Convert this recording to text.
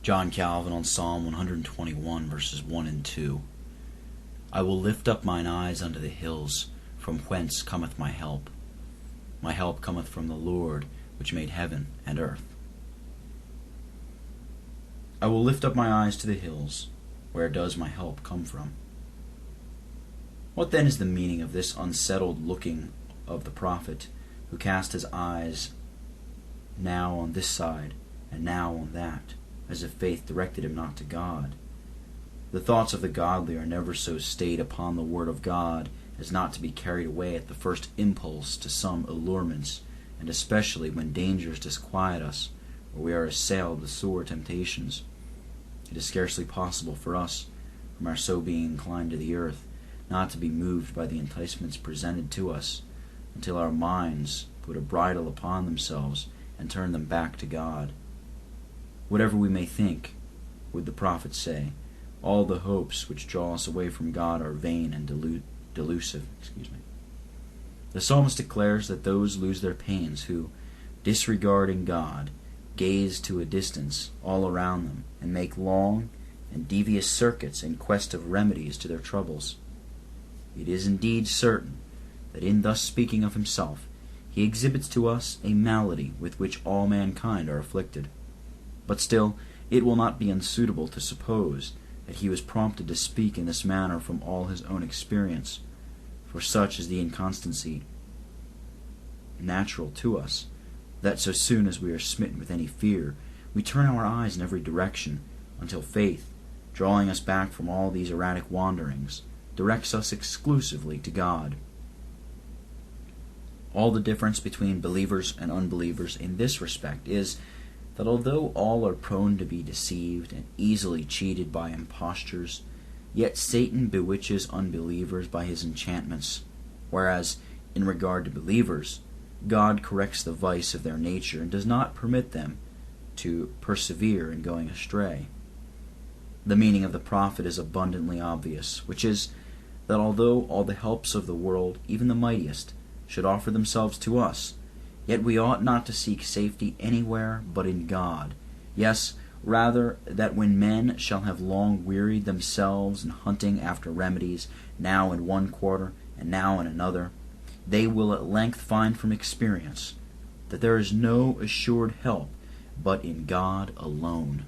John Calvin on Psalm 121, verses 1 and 2. I will lift up mine eyes unto the hills, from whence cometh my help. My help cometh from the Lord, which made heaven and earth. I will lift up my eyes to the hills. Where does my help come from? What then is the meaning of this unsettled looking of the prophet, who cast his eyes now on this side and now on that, as if faith directed him not to God? The thoughts of the godly are never so stayed upon the word of God as not to be carried away at the first impulse to some allurements, and especially when dangers disquiet us, or we are assailed with sore temptations. It is scarcely possible for us, from our so being inclined to the earth, not to be moved by the enticements presented to us, until our minds put a bridle upon themselves and turn them back to God. Whatever we may think, would the prophet say, all the hopes which draw us away from God are vain and delusive. The psalmist declares that those lose their pains who, disregarding God, gaze to a distance all around them and make long and devious circuits in quest of remedies to their troubles. It is indeed certain that in thus speaking of himself, he exhibits to us a malady with which all mankind are afflicted. But still, it will not be unsuitable to suppose that he was prompted to speak in this manner from all his own experience, for such is the inconstancy natural to us, that so soon as we are smitten with any fear, we turn our eyes in every direction, until faith, drawing us back from all these erratic wanderings, directs us exclusively to God. All the difference between believers and unbelievers in this respect is that although all are prone to be deceived and easily cheated by impostures, yet Satan bewitches unbelievers by his enchantments, whereas, in regard to believers, God corrects the vice of their nature and does not permit them to persevere in going astray. The meaning of the prophet is abundantly obvious, which is that although all the helps of the world, even the mightiest, should offer themselves to us, yet we ought not to seek safety anywhere but in God. Yes, rather, that when men shall have long wearied themselves in hunting after remedies, now in one quarter and now in another, they will at length find from experience that there is no assured help but in God alone.